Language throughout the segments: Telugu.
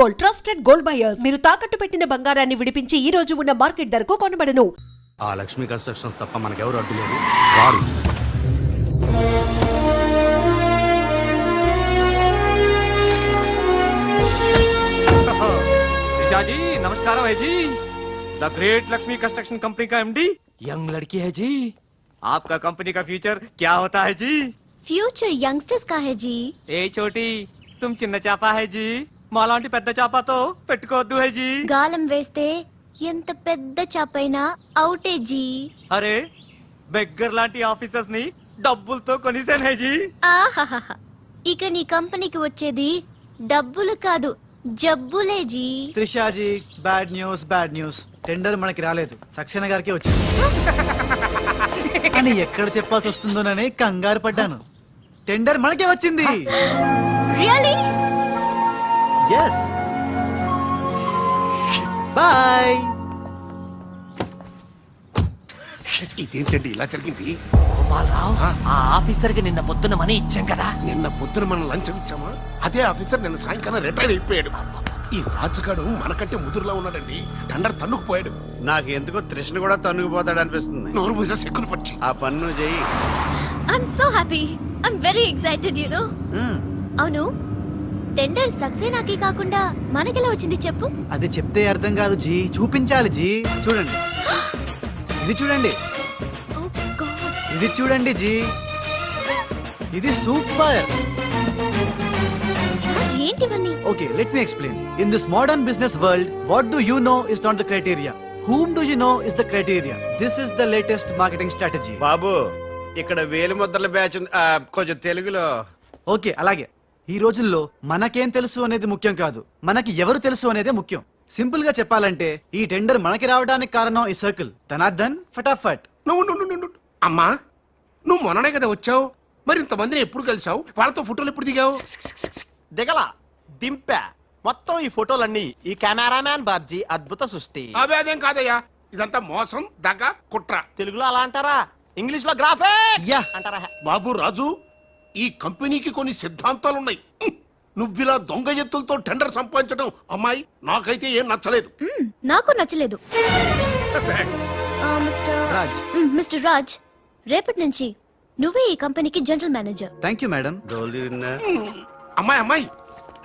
Gold, trusted gold buyers. మీరు తాకట్టు పెట్టిన బంగారాన్ని విడిపించి ఈ రోజు ఉన్న మార్కెట్ ధరకు కొనబడను. ఆ లక్ష్మీ కన్స్ట్రక్షన్స్ తప్ప మనకెవరు అడ్డు లేరు. రారు. निशा जी नमस्कार है जी। The great Lakshmi construction company का एमडी यंग लड़की है जी। आपका कंपनी का फ्यूचर क्या होता है जी? ఫ్యూచర్ యంగ్స్టర్స్ కా హై జీ. ఏ చోटी तुम చిన్న చాపా है जी, మాలాంటి పెద్ద చాపాతో పెట్టుకోవద్దు है जी. గాలం వేస్తే ఎంత పెద్ద చాపైనా అవుటే జీ. అరే బెగ్గర్ లాంటి ఆఫీసర్స్ ని డబ్బులతో కొనిసాను है जी. ఆహాహా, ఇక నీ కంపెనీకి వచ్చేది డబ్బులు కాదు జబ్బులే జీ. త్రిషాజీ బ్యాడ్ న్యూస్ టెండర్ మనకి రాలేదు, సక్సేనా గారికి వచ్చింది అని ఎక్కడ చెప్పాల్సి వస్తుందోనని కంగారు పడ్డాను. టెండర్ మనకే వచ్చింది. రియల్లీ? ఎస్. బాయ్. ఇదేంటండి ఇలా జరిగింది? గోపాలరావు, ఆ ఆఫీసర్ కి నిన్న పొద్దున మనీ ఇచ్చాం కదా. నిన్న పొద్దున మనం లంచం ఇచ్చామా? అదే ఆఫీసర్ నిన్న సాయంకాలం రిటైర్ అయిపోయాడు. ఈ రాజుగాడు మనకంటే ముదురులో ఉన్నాడండి. టండర్ తన్నుకుపోయాడు. నాకు ఎందుకో తృష్ణ కూడా తన్నుకుపోతాడు అనిపిస్తుంది. నోరు పూజ సెక్కును పచ్చి. ఆ పన్ను చెయ్యి. I'm so happy. I'm very excited you know. అవును, టెండర్ సక్సేనాకి కాకుండా మనకెలా వచ్చింది చెప్పు? అది చెప్తే అర్థం కాదు జీ, చూపించాలి జీ. చూడండి, ఇది చూడండి, ఓ గాడ్, ఇది చూడండి జీ, ఇది సూపర్. రాజ్ ఏంటివన్నీ? Okay, let me explain. In this modern business world, what do you know is not the criteria. Whom do you know is the criteria. This is the latest marketing strategy. బాబు, ఇక్కడ వేలి ముద్రల బ్యాచ్ ఉంది. కొంచెం తెలుగులో. ఓకే, అలాగే. ఈ రోజుల్లో మనకేం తెలుసు అనేది ముఖ్యం కాదు, మనకి ఎవరు తెలుసు అనేదే ముఖ్యం. సింపుల్ గా చెప్పాలంటే ఈ టెండర్ మనకి రావడానికి కారణం ఈ సర్కిల్. ధనార్దన్ ఫటాఫట్. నువ్వు అమ్మా, నువ్వు మొన్ననే కదా వచ్చావు. మరి ఇంతమందిని ఎప్పుడు కలిసావు? వాళ్ళతో ఫోటోలు ఎప్పుడు దిగావు? దిగల దింపా. మొత్తం ఈ ఫోటోలన్నీ ఈ కెమెరామ్యాన్ బాబ్జీ అద్భుత సృష్టి. అవే అదేం కాదయ్యా, ఇదంతా మోసం, దగ్గ, కుట్ర. తెలుగులో అలా అంటారా, ఇంగ్లీష్ లో గ్రాఫే యా అంటారా? బాబు రాజు, ఈ కంపెనీకి కొన్ని సిద్ధాంతాలున్నాయి. నువ్విలా దొంగ ఎత్తులతో టెండర్ సంపాదించడం అమ్మాయి నాకైతే ఏం నచ్చలేదు. నాకు నచ్చలేదు. మిస్టర్ రాజ్, రేపటి నుంచి నువ్వే ఈ కంపెనీకి general manager. Thank you madam. డోలు తిరిగిందా? అమ్మాయి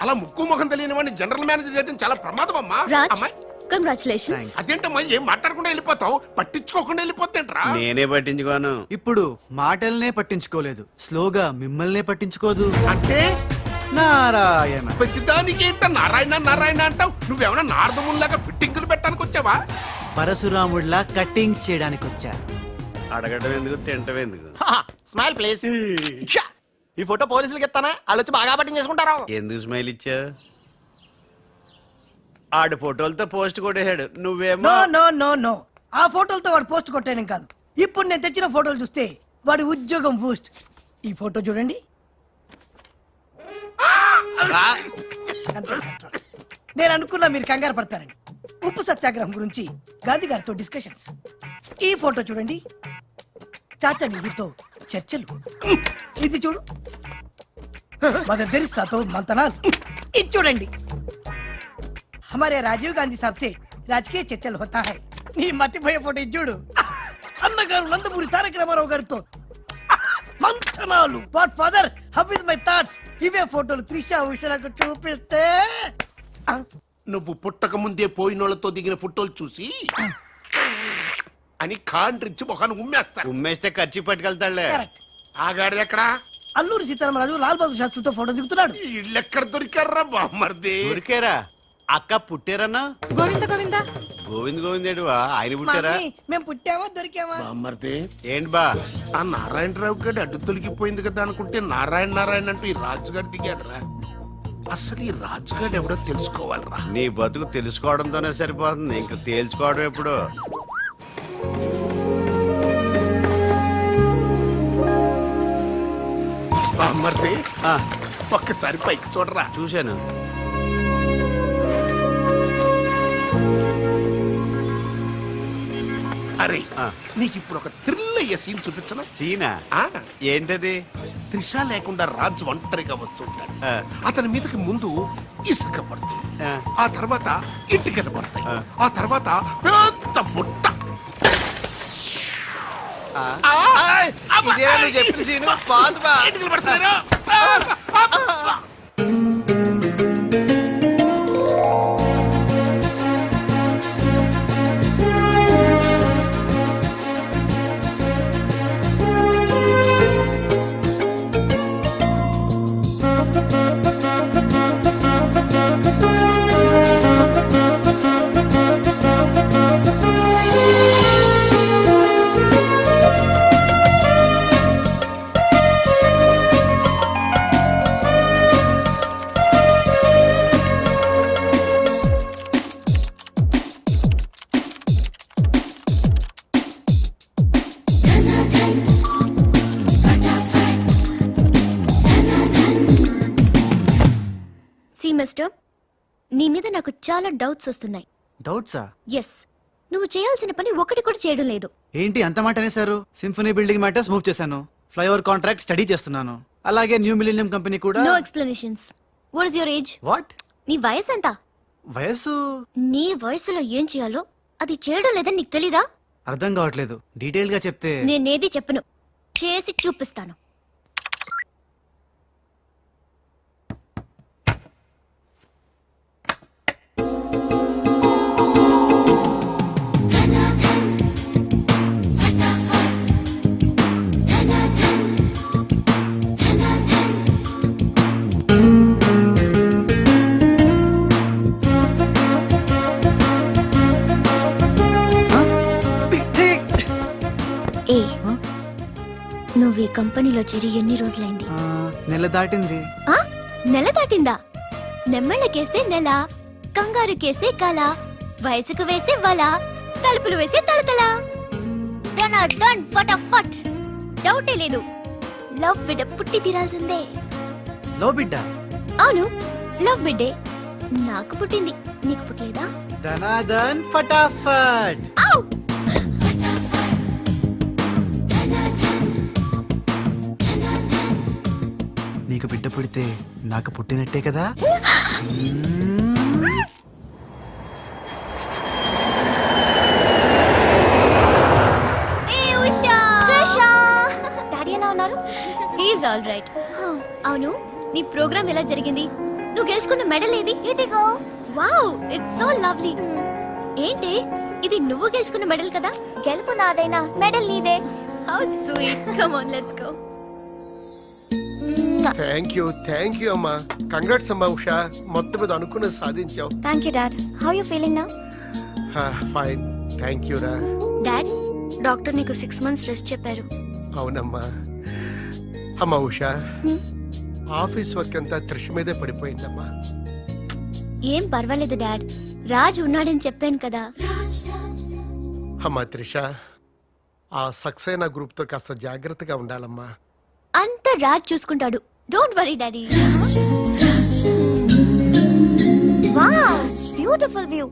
అలా ముక్కు ముఖం తెలియని వాడిని జనరల్ మేనేజర్ చేయడం చాలా ప్రమాదం అమ్మా. రాజ్, అమ్మాయి కంగ్రాచులేషన్స్. అదేంటమ్మా, ఏం మాట్లాడకుండా వెళ్ళిపోతావు? పట్టించుకోకుండా వెళ్ళిపోతేంట్రా? నేనే పట్టించుకోను. ఇప్పుడు మాటల్నే పట్టించుకోలేదు, స్లోగా మిమ్మల్నే పట్టించుకోదు. అంటే నారాయణ. ప్రతిదానికి ఏంట నారాయణ నారాయణ అంటావు? నువ్వేమన్నా నారదముల్లాగా ఫిట్టింగులు పెట్టడానికి వచ్చావా? పరశురాముడిలా కటింగ్ చేయడానికి వచ్చా. అడగడం ఎందుకు, తింటం ఎందుకు? Smile please. ఈ ఫోటో పోలీసులకి ఇస్తానా, వాళ్ళు వచ్చి బాగా పట్టించేసుకుంటారు. ఎందుకు స్మైల్ ఇచ్చా? ఆడు ఫోటోలతో పోస్ట్ కొట్టేశాడు, నువ్వేమో. నో నో నో నో, ఆ ఫోటోలతో వాడు పోస్ట్ కొట్టేయడం కాదు. ఇప్పుడు నేను తెచ్చిన ఫోటోలు చూస్తే వాడి ఉద్యోగం బూస్ట్. ఈ ఫోటో చూడండి. నేను అనుకున్నా మీరు కంగారు పడతారని. ఉప్పు సత్యాగ్రహం గురించి గాంధీ గారితో డిస్కషన్స్. ఈ ఫోటో చూడండి, చాచా నెహ్రూతో చర్చలు. ఇది చూడు, మదర్ తెరిసాతో మంతనాలు. ఇది చూడండి, हमारे राजीव गांधी साहब से राजकीय चर्चल होता है. నీ మతిపోయే ఫోటో ఇది చూడు, అన్నగారు నందమూరి తారక రామారావు గారితో మంతనాలు. What father, how is my thoughts. ఇవే ఫోటోలు త్రిషా ఉషలకు చూపిస్తే నువ్వు పుట్టక ముందే పోయినోళ్లతో దిగిన ఫోటోలు చూసి అని కాండ్రించి మొహాన్ని ఉమ్మేస్తారు. ఉమ్మేస్తే ఖర్చు పట్టుకెళ్తాడులే. కరెక్ట్. ఆగాడు ఎక్కడ? అల్లూరి సీతారామరాజు లాల్ బహదూర్ శాస్త్రితో ఫోటో దిగుతున్నాడు. ఇళ్ళెక్కడ దొరికారా బామ్మర్ది? ఊరికేరా అక్క పుట్టారన్నా? గోవింద గోవింద్ గోవిందేడువా? ఆయన పుట్టారా? మమ్మీ, మేము పుట్టామా దొరికామా? బామ్మర్ది, ఏంటి బా? ఆ నారాయణరావు గారి అడ్డు తొలగిపోయింది కదా అనుకుంటే నారాయణ నారాయణ అంటూ ఈ రాజుగారు దిగాడరా. అసలు ఈ రాజుగారు ఎవడో తెలుసుకోవాలరా. నీ బతుకు తెలుసుకోవడంతోనే సరిపోతుంది, ఇంకా తేల్చుకోవడం ఎప్పుడు? బామ్మర్ది, ఒక్కసారి పైకి చూడరా. చూశాను. అరే, నీకు ఇప్పుడు ఒక థ్రిల్ అయ్యే సీన్ చూపించనా? సీనా? ఏంటది? త్రిష లేకుండా రాజు ఒంటరిగా వస్తుంటాడు అతని మీదకి ముందు ఇసుక పడుతుంది ఆ తర్వాత ఇటుకలు పడతాయి ఆ తర్వాత పెద్ద బుట్ట ఇదేనా నువ్వు చెప్పిన సీను బాగుంది బా ఇటుకలు పడతారు సి మిస్టర్ నీ మీద నాకు చాలా డౌట్స్ వస్తున్నాయి. డౌట్సా? ఎస్, నువ్వు చేయాల్సిన పని ఒకటి కూడా చేయడం లేదు. ఏంటి అంత మాట అనేసారు? సింఫనీ బిల్డింగ్ మ్యాటర్స్ మూవ్ చేశాను, ఫ్లైఓవర్ కాంట్రాక్ట్ స్టడీ చేస్తున్నాను, అలాగే న్యూ మిలీనియం కంపెనీ కూడా. No explanations. What is your age? What? నీ వయసు ఎంత? వయసు నీ వయసులో ఏం చేయాలో అది చేయడం లేదని నీకు తెలీదా? అర్థం కావట్లేదు, డీటెయిల్ గా చెప్తే. నేనేది చెప్పను, చేసి చూపిస్తాను. ఏ నువ్వు ఈ కంపెనీలో చేరి ఎన్ని రోజులైంది? నెల దాటింది. ఆ? నెల దాటిందా? నెమ్మళ్ళకేస్తే నెల, కంగారుకేస్తే కల, వయసుకు వేస్తే వల, తలుపులు వేస్తే తలతల. డన్ ఫటాఫట్. డౌటే లేదు, లవ్ బిడ్డ పుట్టి తీరాల్సిందే. లో బిడ్డ? అవును, లవ్ బిడ్డే నాకు పుట్టింది, నీకు పుట్టలేదా? ధనాధన్ ఫటాఫట్. ఔ! నీకు బిడ్డ పుడితే నాకు పుట్టినట్టే కదా. ఏ ఉషా! ట్రిషా! డాడీ ఎలా ఉన్నారు? He's all right. అవును, నీ ప్రోగ్రామ్ ఎలా జరిగింది? నువ్వు గెలుచుకున్న మెడల్ ఏది? ఇదిగో. Wow, it's so lovely. ఏంటి ఇది, నువ్వు గెలుచుకున్న మెడల్ కదా? గెలుపు నాదైనా మెడల్ నీదే. How sweet. Come on, let's go. Thank you అమ్మా. కంగ్రాట్స్ అమ్మా ఉషా, మొత్తం మీద అనుకున్నది సాధించావు. Thank you dad. How you feeling now? Fine, thank you రా. డాడ్, డాక్టర్ నీకు 6 months రెస్ట్ చెప్పారు. అవునమ్మా. అమ్మా ఉషా, ఆఫీస్ వర్క్ అంతా త్రిష మీదే పడిపోయిందమ్మా. ఏం పర్వాలేదు డాడ్, రాజ్ ఉన్నాడని చెప్పాను కదా. అమ్మా త్రిష, ఆ సక్సేనా గ్రూప్ తో కాస్త జాగ్రత్తగా ఉండాలమ్మా. అంతా రాజ్ చూసుకుంటాడు, don't worry daddy. Wow, beautiful view.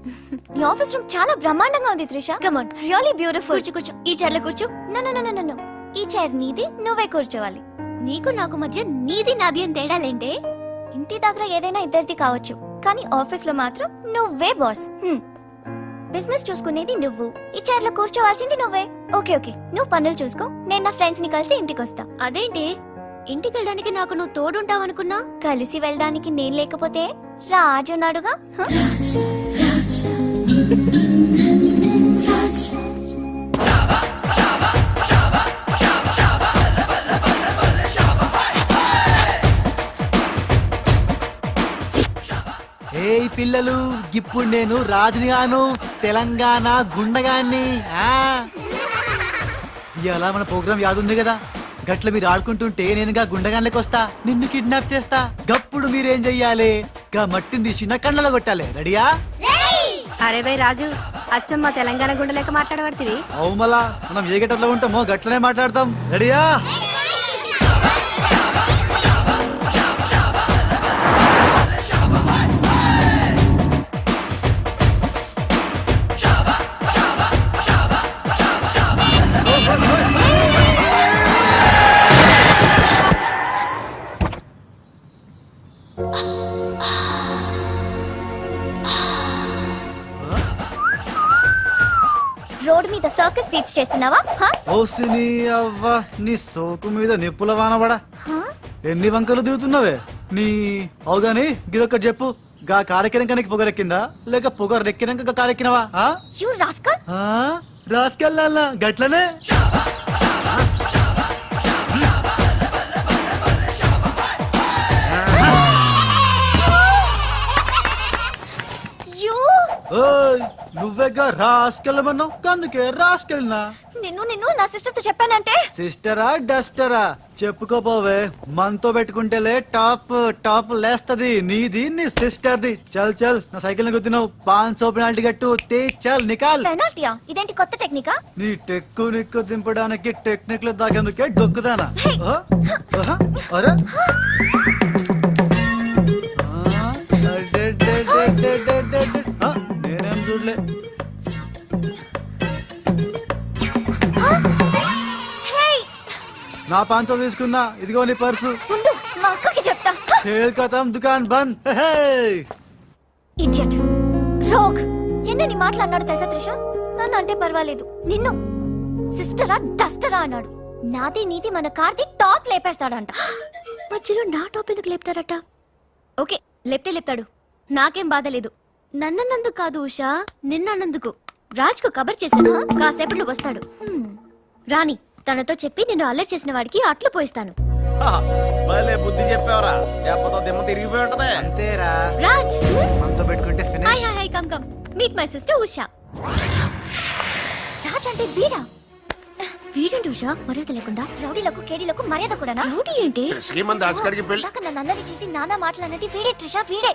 నీ ఆఫీస్ రూమ్ చాలా బ్రహ్మాండంగా ఉంది Trisha. Come on, really beautiful. కూర్చో, ఈ చైర్ లో కూర్చో. నో, ఈ చైర్ నీది, నువ్వే కూర్చోవాలి. నీకు నాకు మధ్య నీది నాది అని తేడాలేంటే? ఇంటి దగ్గర ఏదైనా ఇద్దరిది కావచ్చు, కానీ ఆఫీస్ లో మాత్రం నువ్వే బాస్. బిజినెస్ చూసుకునేది నువ్వు, ఈ చైర్ లో కూర్చోవాల్సింది నువ్వే. ఓకే, నువ్వు పనులు చూసుకో, నేను నా ఫ్రెండ్స్ ని కలిసి ఇంటికి వస్తా. అదేంటి, ఇంటికి వెళ్ళడానికి నాకు నువ్వు తోడుంటావనుకున్నా? కలిసి వెళ్ళడానికి నేను లేకపోతే రాజు ఉన్నాడుగా. ఏయ్ పిల్లలు, ఇప్పుడు నేను రాజునిగాను, తెలంగాణ గుండగాన్ని. ఇవాళ మన ప్రోగ్రామ్ యాదుంది కదా, గట్ల మీరు ఆడుకుంటుంటే నేనుగా గుండగాన్లకి వస్తా, నిన్ను కిడ్నాప్ చేస్తా. గప్పుడు మీరేం చెయ్యాలి? గా మట్టిని తీసి నా కళ్ళలో కొట్టాలి. రెడీయా? అరే బై రాజు, అచ్చమ్మ తెలంగాణ గుండె లెక్క మాట్లాడబడుతుంది. అవు మళ్ళా మనం ఏ గట్టలో ఉంటామో గట్లనే మాట్లాడతాం. రెడీయా? రోడ్ మీద సర్కస్ ఫీట్స్ చేస్తున్నావా హా? ఓసిని అవ్వ నీ సోకు మీద నిప్పుల వానబడా హా? ఎన్ని వంకలు దిగుతున్నావే నీ అవుగాని గిదొక్కటి చెప్పు గా కారెక్కినాక నీకు పొగరెక్కిందా లేక పొగరెక్కినాక గా కారెక్కినవా You rascal! రాసుకెళ్ళాలా గట్లనే You! ఓయ్ నువ్వేగా రాసుకెళ్ళమన్నావు అందుకే రాసుకెళ్ళినా నిన్ను నా సిస్టర్ తో చెప్పానంటే సిస్టరా డస్టరా చెప్పుకోపోవే మనతో పెట్టుకుంటేలే టాప్ లేస్తది నీది నీ సిస్టర్ది చల్ చల్ నా సైకిల్ ని గుద్దినావు 500 పెనాల్టీ గట్టు తే చల్ నికాల్ పెనాల్టీయా ఇదేంటి కొత్త టెక్నికా నీ టెక్కు నిక్కు దింపడానికి టెక్నిక్ లో దాగేందుకే డొక్కుదానా ఆ? ఆహా? అరే ఆ? అడెడెడెడెడెడెడె. ఆ, నేనేం చూడలే నా 500 తీసుకున్నా ఇదిగో నీ పర్సు ఉండు మా అక్కకి చెప్తా ఖేల్ ఖతం దుకాన్ బంద్ హే ఇడియట్ రోగ్ ఎన్నని మాట్లాడినాడు తెలుసా త్రిష నన్ను అంటే పర్వాలేదు నిన్ను సిస్టరా డస్టరా అన్నాడు నాది నీది మన కార్ది టాప్ లేపేస్తాడంట మధ్యలో నా టాప్ ఎందుకు లేపుతారట ఓకే లేపితే లేపుతాడు నాకేం బాధ లేదు నన్నన్నందుకు కాదు ఉషా నిన్నన్నందుకు రాజ్కు కబర్ చేశాను కాసేపట్లో వస్తాడు రాణి తనతో చెప్పి నిన్ను అల్లరి చేసిన వాడికి అట్లు పోయిస్తాను భలే బుద్ధి చెప్పావరా లేకపోతే దిమ్మ తిరిగిపోయి ఉంటదే అంతేరా రాజ్ మనతో పెట్టుకుంటే hi finish hi hi come come meet my sister Usha Raj అంటే వీరా వీడేంటి ఉషా మర్యాద లేకుండా రౌడీలకు కేడీలకు మర్యాద కూడా రౌడీ ఏంటి శ్రీమంత్ దాస్కర్కి పెళ్లి ఇందాక నన్ను అల్లరి చేసి నానా మాటలన్నది వీడే ట్రిషా వీడే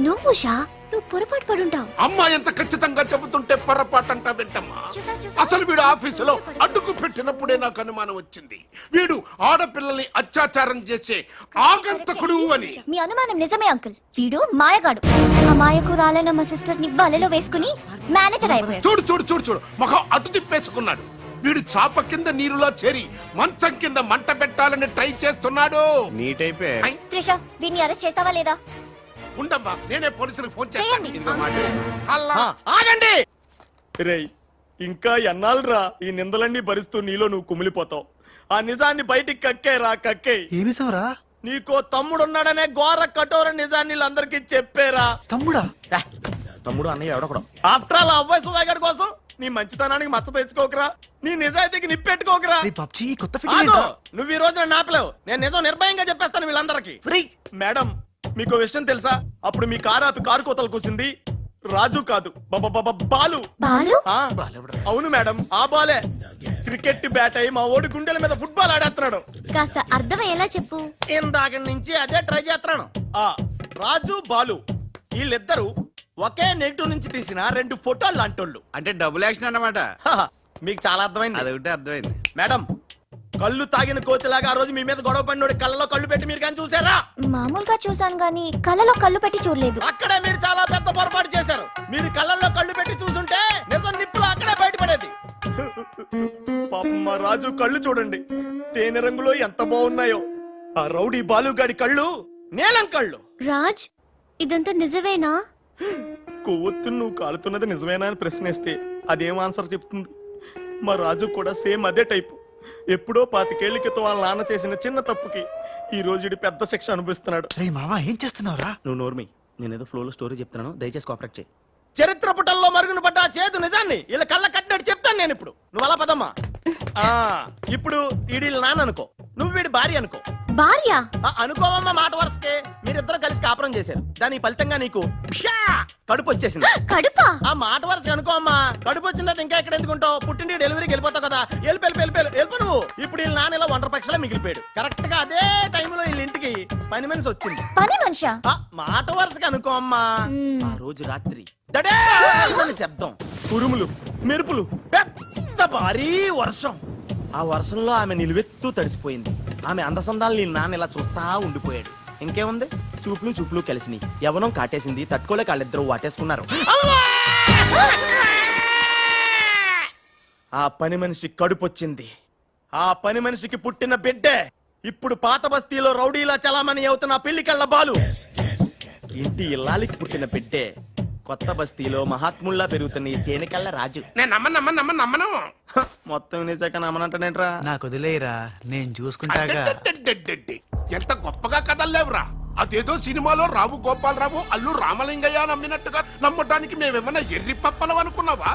నువ్వు ఉషా నువ్వు పొరపాటు పడుంటావు అమ్మా ఎంత ఖచ్చితంగా చెబుతుంటే పొరపాటంటా వింటమ్మా చూసా. అసలు వీడు ఆఫీసులో అడ్డుకు పెట్టినప్పుడే నాకు అనుమానం వచ్చింది వీడు ఆడపిల్లల్ని అత్యాచారం చేసే ఆగంతకుడు అని మీ అనుమానం నిజమే అంకుల్ వీడు మాయగాడు ఆ మాయకు రాలైన మా సిస్టర్ ని బలలో వేసుకుని మేనేజర్ అయిపోయాడు చూడు చూడు చూడు చూడు మొహం అటు తిప్పేసుకున్నాడు వీడు చాప కింద నీరులో చేరి మంచం కింద మంట పెట్టాలని ట్రై చేస్తున్నాడు నీట్ అయిపోయి ఐ, త్రిష వీడిని అరెస్ట్ చేస్తావా లేదా ఉండమ్మా నేనే పోలీసులకు ఫోన్ చేయండి. చేస్తాను అల్లా ఆగండి రేయ్ ఇంకా ఎన్నాళ్ళరా ఈ నిందలన్నీ భరిస్తూ నీలో నువ్వు కుమిలిపోతావు ఆ నిజాన్ని బయటికి కక్కేరా కక్కే ఏమిసంరా నీకో తమ్ముడున్నాడనే ఘోర కఠోర నిజాన్ని వీళ్ళందరికీ చెప్పేరా తమ్ముడా తమ్ముడు అన్నయ్య ఎవడొకడు ఆఫ్టర్ ఆల్ అవ్వాయి సుబాయ్ గారి కోసం నీ మంచితనానికి మచ్చ తెచ్చుకోకరా నీ నిజాయితీకి నిప్పెట్టుకోకరా నీ పబ్జి కొత్త ఆగు! ఫిట్టింగ్ నువ్వు ఈ రోజున నాపలేవు నేను నిజం నిర్భయంగా చెప్పేస్తాను వీళ్ళందరికీ మేడం మీకు విషయం తెలుసా అప్పుడు మీ కారు ఆపి కారు కోతలు కూసింది రాజు కాదు బాలు బాలు ఆ, అవును మేడం ఆ బాలే క్రికెట్ బ్యాట్ అయి మా ఓడి గుండెల మీద ఫుట్బాల్ ఆడేస్తున్నాడు కాస్త అర్థమయ్యేలా చెప్పు ఇందాక నుంచి అదే ట్రై చేస్తున్నాను ఆ రాజు బాలు వీళ్ళిద్దరూ ఒకే నెగిటివ్ నుంచి తీసిన 2 ఫోటోలు లాంటోళ్ళు అంటే డబుల్ యాక్షన్ అన్నమాట హహ, మీకు చాలా అర్థమైంది అదొకటి అర్థమైంది మేడం కళ్ళు తాగిన కోతిలాగా ఆ రోజు మీ మీద గొడవ పడినోడి కళ్ళలో కళ్ళు పెట్టి మీరు కానీ చూసారా మామూలుగా చూసాను గానీ కళ్ళలో కళ్ళు పెట్టి చూడలేదు అక్కడే మీరు చాలా పెద్ద పొరపాటు చేశారు మీరు కళ్ళల్లో కళ్ళు పెట్టి చూసుంటే నిజం నిప్పులు అక్కడే బయటపడేది పాపం మా రాజు కళ్ళు చూడండి తేనె రంగులో ఎంత బాగున్నాయో ఆ రౌడీ బాలుగాడి కళ్ళు నీలం కళ్ళు రాజ్ ఇదంతా నిజమేనా కొవ్వొత్తు నువ్వు కాలుతున్నది నిజమేనా అని ప్రశ్నిస్తే అదేం ఆన్సర్ చెప్తుంది మా రాజు కూడా సేమ్ అదే టైపు ఎప్పుడో 25 ఏళ్ల క్రితం వాళ్ళ నాన్న చేసిన చిన్న తప్పుకి ఈ రోజు ఈడు పెద్ద శిక్ష అనుభవిస్తున్నాడు రే మావా ఏం చేస్తున్నావురా నువ్వు నోర్మి నేనేదో ఫ్లోలో స్టోరీ చెప్తున్నాను దయచేసి కోఆపరేట్ చేయి చరిత్ర పుటల్లో మరుగున పడ్డ ఆ చేదు నిజాన్ని ఇలా కళ్ళ కట్టినట్టు చెప్తాను నేను ఇప్పుడు నువ్వు అలా పదమ్మా ఆ ఇప్పుడు ఈడి నాన్న అనుకో నువ్వు వీడి భార్య అనుకో భార్య అనుకోవమ్మా మాట వరుసకే మీరిద్దరు కలిసి కాపురం చేశారు దాని ఫలితంగా నీకు ప్యా! కడుపు వచ్చేసింది కడుపా ఆ మాట వరుస అనుకో అమ్మా కడుపు వచ్చిన తర్వాత ఇంకా ఎక్కడ ఎందుకుంటావు పుట్టింటి డెలివరీకి వెళ్ళిపోతావు కదా వెళ్ళిపో నువ్వు ఇప్పుడు వీళ్ళ నాన్న ఇలా ఒంటరి పక్షలా మిగిలిపోయాడు కరెక్ట్ గా అదే టైంలో వీళ్ళ ఇంటికి పని మనిషి వచ్చింది పని మనిషా ఆ మాట వరుసగా అనుకో అమ్మా ఆ రోజు రాత్రి దడే అని శబ్దం ఉరుములు మెరుపులు పెద్ద భారీ వర్షం ఆ వర్షంలో ఆమె నిలువెత్తు తడిసిపోయింది ఆమె అందసందాలు నీ నాన్న ఇలా చూస్తా ఉండిపోయాడు ఇంకేముంది చూపులు కలిసినాయి యవనం కాటేసింది తట్టుకోలేక వాళ్ళిద్దరూ వాటేసుకున్నారు ఆ పని మనిషి కడుపొచ్చింది ఆ పని మనిషికి పుట్టిన బిడ్డే ఇప్పుడు పాత బస్తీలో రౌడీలా చలామణి అవుతున్న పిల్లికళ్ళ బాలు ఇంటి ఇల్లాలికి పుట్టిన బిడ్డే కొత్త బస్తీలో మహాత్ముల్లా పెరుగుతున్న ఈ తేనెకళ్ళ రాజు నేను నమ్మను హ, మొత్తం వినేశాక నమ్మనంటానేట్రా? నాకు వదిలేయరా నేను చూసుకుంటాగా. అడ్డడ్డడ్డడ్డడ్డి. ఎంత గొప్పగా కథలు లేవురా. అదేదో సినిమాలో రావు గోపాలరావు అల్లు రామలింగయ్య నమ్మినట్టుగా నమ్మటానికి మేమేమన్నా ఎర్రి పప్పలం అనుకున్నావా?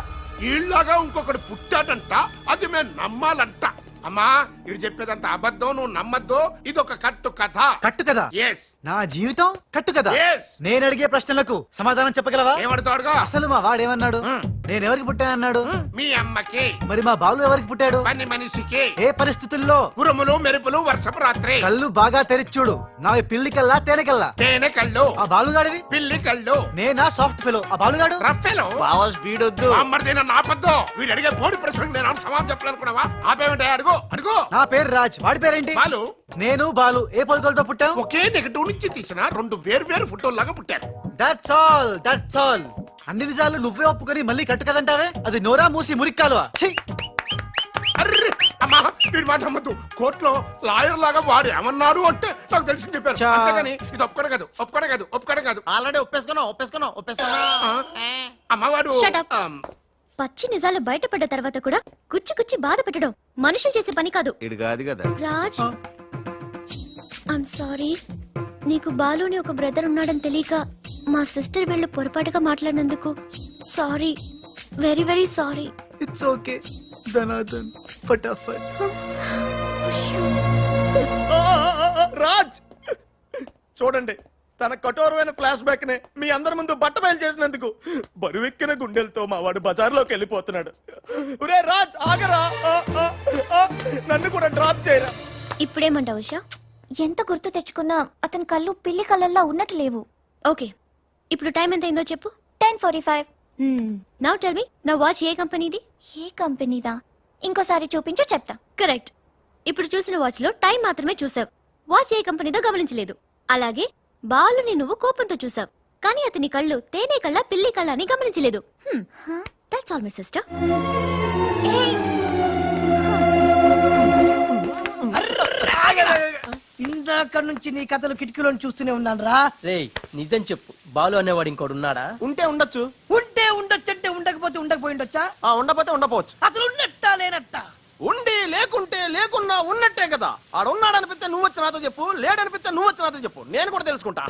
ఈళ్ళగా ఇంకొకటి పుట్టాడంట, అది మేము నమ్మాలంట. అమ్మా ఇది చెప్పేదంత అబద్ధం, నువ్వు నమ్మద్దు. ఇదొక కట్టు కథ. కట్టు కదా? ఎస్. నా జీవితం కట్టు కదా? Yes. నేను అడిగే ప్రశ్నలకు సమాధానం చెప్పగలవా? ఏమడతాడుగా? అసలు మా వాడేమన్నాడు? నేను ఎవరికి పుట్టానన్నాడు? మీ అమ్మకి. మరి మా బాలు ఎవరికి పుట్టాడు? పని మనిషికి. ఏ పరిస్థితుల్లో? ఉరుములు మెరుపులు వర్షపు రాత్రి. కళ్ళు బాగా తెరిచూడు. నా పిల్లి కల్లా తేనె కల్లా? తేనె కళ్ళు. ఆ బాలుగాడివి? పిల్లి కళ్ళు. నేనా సాఫ్ట్ ఫెలో? ఆ బాలుగాడు? రఫెలో. బావ స్పీడ్ వద్దు. అమ్మర్దైనా నాపద్దు. వీడు అడిగే పోటీ ప్రశ్నకు నేను సమాధానం చెప్పాలనుకున్నావా? ఆపేమంటే అడుగు అడుగు. నా పేరు రాజ్. వాడి పేరేంటి? బాలు. నేను బాలు ఏ పొలకలతో పుట్టాం? ఒకే నెగటివ్ నుంచి తీసిన రెండు వేరు ఫోటోల్లాగా పుట్టారు. That's all, that's all. అన్ని నిజాలు నువ్వే ఒప్పుకొని మళ్ళీ కట్టు కదంటావే? అది నోరా మూసి మురిక్కాలువా? ఛీ! అర్రే అమ్మా వీడి మాట నమ్మద్దు. కోర్టులో లాయర్ లాగా వాడు ఏమన్నాడు అంటే నాకు తెలిసి చెప్పారు. చా. అంతేగాని ఇది ఒప్పుకోవడం కాదు. ఆల్రెడీ ఒప్పేసుకున్నా ఆ? అమ్మవాడు Shut up. పచ్చి నిజాలు బయటపడ్డ తర్వాత కూడా కుచ్చి బాధ పెట్టడం మనుషులు చేసే పని కాదు. ఇడు కాదు కదా. Raj I'm sorry. నీకు బాలుని ఒక బ్రదర్ ఉన్నాడని తెలియక మా సిస్టర్ వీళ్ళు పొరపాటుగా మాట్లాడినందుకు sorry, very very sorry. It's okay ధనాధన్ ఫటాఫట్. రాజ్ చూడండి, తన కఠోరమైన ఫ్లాష్ బ్యాక్ నే మీ అందరి ముందు బట్టబయలు చేసినందుకు బరువెక్కిన గుండెలతో మా వాడు బజార్లోకి వెళ్ళిపోతున్నాడు. ఒరే రాజ్ ఆగరా, నన్ను కూడా డ్రాప్ చేయరా. ఇప్పుడేమంటావు ఉషా? ఎంత గుర్తు తెచ్చుకున్నా అతని కళ్ళు పిల్లి కళ్ళల్లో ఉన్నట్టు లేవు. ఓకే, ఇప్పుడు టైం ఎంత అయిందో చెప్పు. 10:45. నౌ టెల్ మీ, నా వాచ్ ఏ కంపెనీది? ఏ కంపెనీదా? ఇంకోసారి చూపించు చెప్తా. కరెక్ట్. ఇప్పుడు చూసిన వాచ్ లో టైం మాత్రమే చూసావు, వాచ్ ఏ కంపెనీదో గమనించలేదు. అలాగే బాలుని నువ్వు కోపంతో చూసావు, కానీ అతని కళ్ళు తేనె కళ్ళ పిల్లి కళ్ళ అని గమనించలేదు. That's all my sister. ఇందాక నుంచి నీ కథలు కిటికీలో చూస్తూనే ఉన్నాను రా. రేయ్ నిజం చెప్పు, బాలు అనేవాడు ఇంకోడు ఉన్నాడా? ఉంటే ఉండొచ్చు. ఉంటే ఉండొచ్చంటే ఉండకపోతే ఉండకపోయి ఉండొచ్చా? ఉండపోతే ఉండపోవచ్చు. అసలు ఉన్నట్టా లేనట్టా? ఉండి లేకుంటే లేకున్నా ఉన్నట్టే కదా. ఆడు ఉన్నాడనిపిస్తే నువ్వు వచ్చి నాతో చెప్పు, లేడనిపిస్తే నువ్వు వచ్చి నాతో చెప్పు, నేను కూడా తెలుసుకుంటా.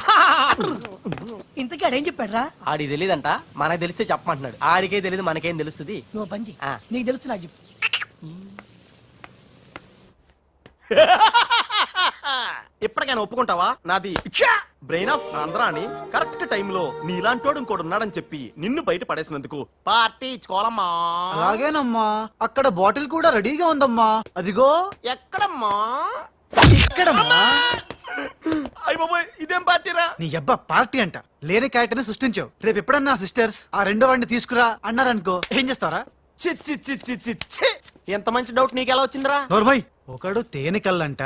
ఇంతకీ ఆడేం చెప్పాడు రా? ఆడికి తెలీదంట, మనకు తెలిస్తే చెప్పమంటున్నాడు. ఆడికే తెలీదు, మనకేం తెలుస్తుంది? నువ్వు పంచి ఆ. నీకు తెలుసు నాకు చెప్పు. ఇప్పటికైనా ఒప్పుకుంటావా? నాది బ్రెయిన్ ఆఫ్ ఆంధ్రా అని కరెక్ట్ టైంలో నీలాంటోడు ఇంకోడు ఉన్నాడని చెప్పి నిన్ను బయట పడేసినందుకు పార్టీ ఇచ్చుకోవాలమ్మా. అలాగేనమ్మా. అక్కడ బాటిల్ కూడా రెడీగా ఉందమ్మా. అదిగో. ఎక్కడమ్మా? ఇక్కడమ్మా. అయ్య బాబోయ్, ఇదేం పార్టీరా? నీ అబ్బా పార్టీ అంట. లేని క్యారెక్టర్ ని సృష్టించావు. రేపు ఎప్పుడన్నా సిస్టర్స్ ఆ రెండో వాడిని తీసుకురా అన్నారనుకో, ఏం చేస్తారా? చి చి చి చి చి చి. ఎంత మంచి డౌట్ నీకెలా వచ్చిందిరా? నోర్మయ్. ఒకడు తేనె కళ్ళంట,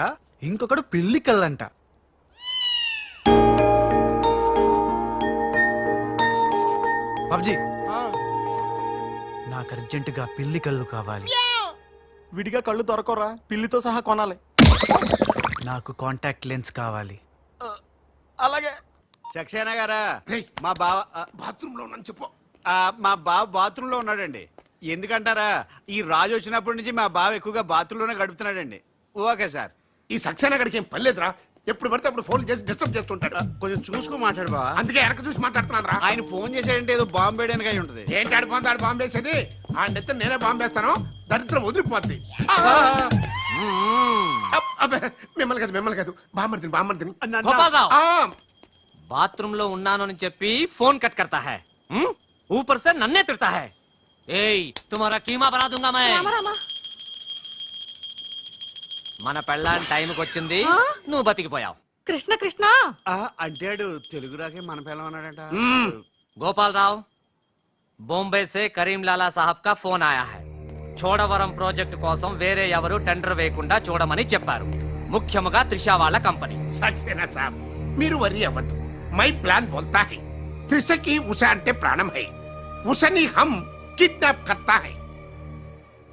ఇంకొకడు పిల్లి కళ్ళంట. బాబ్జీ, నాకు అర్జెంటుగా పిల్లి కళ్ళు కావాలి. విడిగా కళ్ళు దొరకరా, పిల్లితో సహా కొనాలి. నాకు కాంటాక్ట్ లెన్స్ కావాలి. అలాగే. సక్సేనా గారా? రేయ్. మా బావ బాత్రూమ్ లో ఉన్నాను చెప్పు. మా బావ బాత్రూమ్ లో ఉన్నాడండి. ఎందుకంటారా? ఈ రాజు వచ్చినప్పటి నుంచి మా బావ ఎక్కువగా బాత్రూమ్ లోనే గడుపుతున్నాడండి. Okay sir. ఈ సక్సేనా గడికి ఏం పర్లేదురా. ఎప్పుడు పడితే అప్పుడు ఫోన్ చేసి డిస్టర్బ్ చేస్తుంటాడు. కొంచెం చూసుకో మాట్లాడు బావ. అందుకే వెనక చూసి మాట్లాడుతున్నాను రా. ఆయన ఫోన్ చేశాడంటే ఏదో బాంబు వేయడానికి అయి ఉంటది. ఏంటి ఆడు బాంబు వేసేది? ఆ నెత్త నేనే బాంబు వేస్తాను, దరిద్రం వదిలిపోద్ది. మిమ్మల్ని కాదు బామ్మర్దిని. గోపాలరావు. ఆ, బాత్రూమ్ లో ఉన్నాను అని చెప్పి ఫోన్ కట్ करता है, ऊपर से नन्हे तिरता है. ఏయ్ तुम्हारा कीमा बना दूंगा मैं. మన పెళ్ళాన్ టైంకి వచ్చింది, నువ్వు బతికిపోయావు. కృష్ణ కృష్ణ అంటాడు తెలుగు రాకే మన పిల్లం అన్నాడట. గోపాలరావు, బొంబే సే కరీంలాలా సాహబ్ కా ఫోన్ ఆయా హై. చోడవరం ప్రాజెక్ట్ కోసం వేరే ఎవరు టెండర్ వేయకుండా చూడమని చెప్పారు, ముఖ్యముగా త్రిషా వాళ్ళ కంపెనీ. సక్సేనా సాబ్ మీరు వరి అవ్వద్దు. మై ప్లాన్ బోల్తా హై. త్రిషకి ఉషా అంటే ప్రాణం హై. ఉషని హమ్ కిడ్నాప్ కర్తా హై.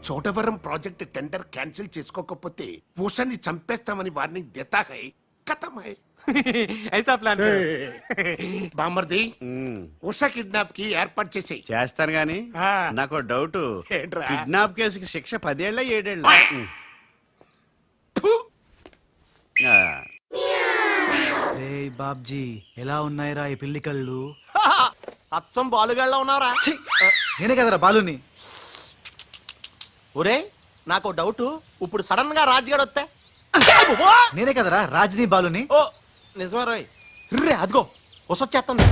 చోటవరం ప్రాజెక్ట్ టెండర్ క్యాన్సిల్ చేసుకోకపోతే ఉషని చంపేస్తామని వార్నింగ్ దేతా హై. కథమై ఐసా ప్లాన్ బామర్ది ఉమ్, ఉష కిడ్నాప్ కి ఏర్పాటు చేసేయి చేస్తాను గాని ఆ. నాకు డౌట్ ఏంట్రా? కిడ్నాప్ కేసుకి శిక్ష 10 ఏళ్ళ 7 ఏళ్ళ రే బాబ్జీ ఎలా ఉన్నాయిరా ఈ పిల్లి కళ్ళు అచ్చం బాలుగాళ్ళ ఉన్నావురా ఛీ! నేనే కదరా బాలుని ఒరే నాకు డౌట్ ఇప్పుడు సడన్ గా రాజుగాడు వస్తే నేనే కదరా రాజనీ బాలుని ఓ నిజమే రోయ్ రే అదిగో వసొచ్చేస్తుంది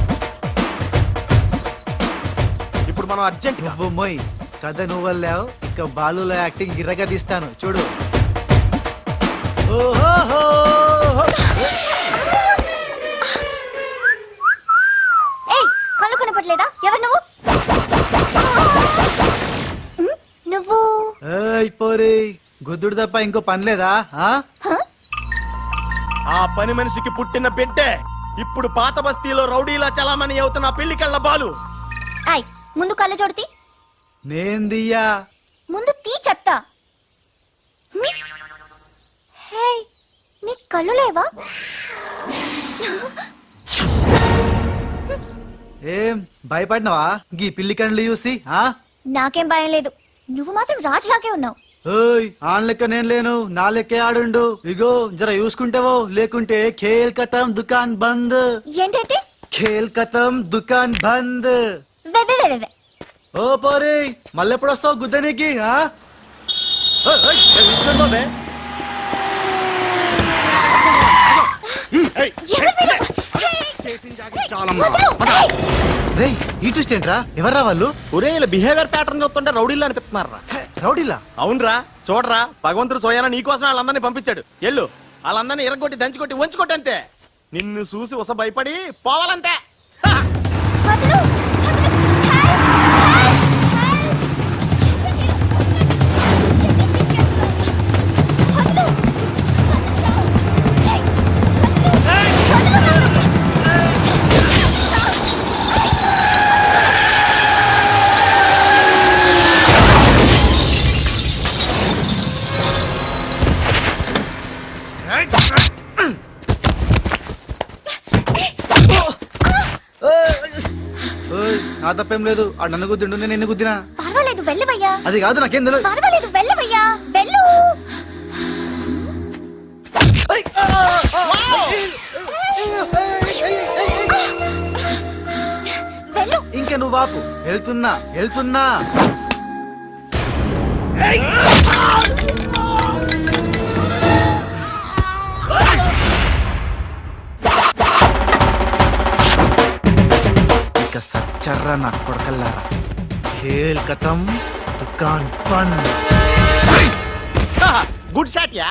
ఇప్పుడు మనం అర్జెంట్ నువ్వు మొయ్ కథ నువ్వు వెళ్ళావు ఇక బాలులో యాక్టింగ్ గిర్రగా తీస్తాను చూడు ఓహో ఏయ్ కళ్ళు కనపట్లేదా ఎవరు నువ్వు నువ్వు ఏయ్ పోరి గుద్దుడు తప్ప ఇంకో పని లేదా ఆ? ఆ పని మనిషికి పుట్టిన బిడ్డే ఇప్పుడు పాత బస్తీలో రౌడీలా చలామణి అవుతున్న పెళ్లికెళ్ళ బాలు ఆయ్ ముందు కళ్ళు చూడతి నేను దియ్యా ముందు తీ చెప్తా హే నీ కళ్ళు లేవా ఏం భయపడినవా గీ పిల్లి కండ్లు చూసి ఆ నాకేం భయం లేదు నువ్వు మాత్రం రాజులాగే ఉన్నావు ఓయ్ ఆన్ లెక్క నేను లేను నా లెక్కే ఆడుండు ఇగో జర చూసుకుంటావో లేకుంటే ఖేల్ కతం దుకాన్ బంద్ ఏంటంటే ఖేల్ కతం దుకాన్ బంద్ వే వే వే వే ఓ పోరి మళ్ళెప్పుడు వస్తావు గుద్దనికి ఆ? ఓయ్, ఓయ్, ఏ చూసుకోండి బాబే రేయ్ ఈ ట్విస్ట్ ఏంట్రా ఎవర్రా వాళ్ళు ఒరే ఇలా బిహేవియర్ ప్యాటర్న్ చూస్తుంటే రౌడీలు అనిపిస్తున్నారా రౌడీలా అవునరా చూడరా భగవంతుడు సోయాన నీకోసమే వాళ్ళందరినీ పంపించాడు ఎల్లు వాళ్ళందరినీ ఇరగొట్టి దంచుకొట్టి వంచుకొట్టి అంతే నిన్ను చూసి ఉస భయపడి పోవాలంతే హ! వదలు ఓయ్ నా తప్పేం లేదు ఆ నన్ను గుద్దిండు నేను నిన్ను గుద్దినా పర్వాలేదు వెళ్ళవయ్యా అది కాదు నాకేం తెలియదు పర్వాలేదు వెళ్ళవయ్యా వెళ్ళు ఏయ్, ఆ, ఆ, ఆ. వెళ్ళు ఇంకా నువ్వు వాపు వెళ్తున్నా వెళ్తున్నా ఇక సచ్చర్రా నా కొడకల్లారా ఖేల్ కతం దుకాన్ బంద్ హ! గుడ్ షాట్ యా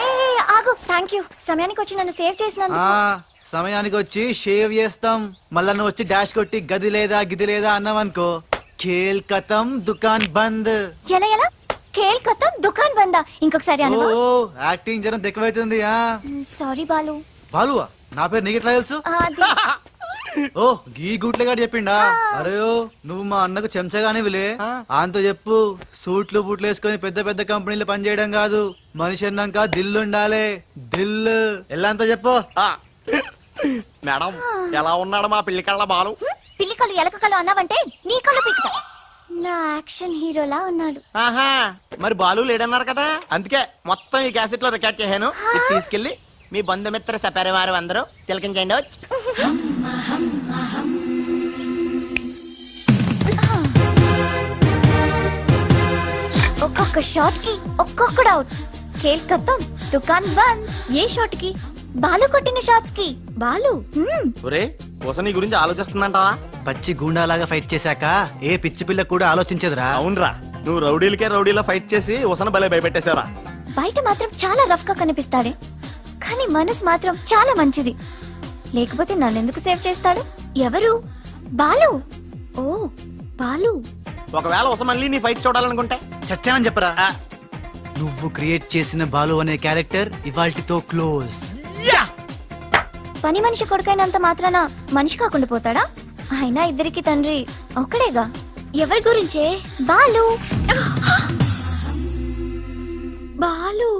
ఏయ్, ఆగు థ్యాంక్ యూ సమయానికి వచ్చి నన్ను సేవ్ చేసినందుకు ఆ సమయానికి వచ్చి షేవ్ చేస్తాం మళ్ళా నువ్వు వచ్చి డాష్ కొట్టి గది లేదా గిది లేదా అన్నావనుకో ఖేల్ కతం దుకాన్ బంద్ ఎలా ఎలా కేల్ కొత్త దుకాన్ బందా ఇంకొకసారి ఓ అనువా యాక్టింగ్ జరం ఎక్కువైతుంది ఆ సారీ బాలు బాలువా నా పేరు నీకు ఎట్లా తెలుసు అది ఓ గీ గుట్లగాడు చెప్పిండా అరే ఓ నువ్వు మా అన్నకు చెంచగానే విలే ఆయనతో చెప్పు సూట్లు బూట్లు వేసుకొని పెద్ద పెద్ద కంపెనీలు పనిచేయడం కాదు మనిషి అన్నాక దిల్లు ఉండాలి దిల్లు ఎల్లంతా చెప్పు ఆ. మేడం ఎలా ఉన్నాడు మా పెళ్లికెళ్ళ బాలు పిల్లి కళ్ళు ఎలక కళ్ళు అన్నావంటే నీ కళ్ళు పీకుతా నా యాక్షన్ హీరోలా ఉన్నాడు ఆహా మరి బాలు లేడన్నారు కదా అందుకే మొత్తం ఈ క్యాసెట్ లో రికార్డ్ చేశాను ఇది తీసుకెళ్లి మీ బంధుమిత్ర సపరివారు అందరూ తిలకించండి వచ్చి ఒక్కొక్క షాట్ కి ఒక్కొక్కడు అవుట్. ఖేల్ ఖతం, దుకాన్ బంద్. ఏ షాట్ కి? బాలు కొట్టిన షాట్స్ కి. బాలు ఒరే కోసం నీ గురించి ఆలోచిస్తుందంటావా? పచ్చి గూండాలాగా ఫైట్ చేశాక ఏ పిచ్చి పిల్ల కూడా ఆలోచించదురా. అవునరా, నువ్వు రౌడీలకే రౌడీలా ఫైట్ చేసి ఉసన భలే భయపెట్టేశారా. బయట మాత్రం చాలా రఫ్ గా కనిపిస్తాడే, కానీ మనసు మాత్రం చాలా మంచిది. లేకపోతే నన్నెందుకు సేవ్ చేస్తాడు? ఎవరు? బాలు. ఓ బాలు. ఒకవేళ ఉస మళ్ళీ నీ ఫైట్ చూడాలనుకుంటే చచ్చానని చెప్పరా. నువ్వు క్రియేట్ చేసిన బాలు అనే క్యారెక్టర్ ఇవాల్టితో క్లోజ్. పని మనిషి కొడుకైనంత మాత్రాన మనిషి కాకుండా పోతాడా? అయినా ఇద్దరికి తండ్రి ఒక్కడేగా. ఎవరి గురించే? బాలు. బాలు.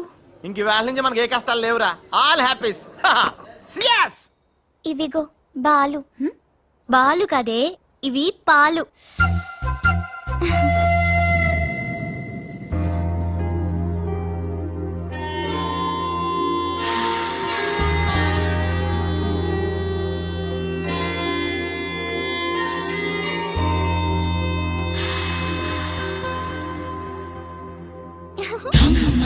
ఇంక వేళ నుంచి మనకి ఏ కష్టాలు లేవురా. All happies. ఇవిగో బాలు. బాలు కదే, ఇవి పాలు.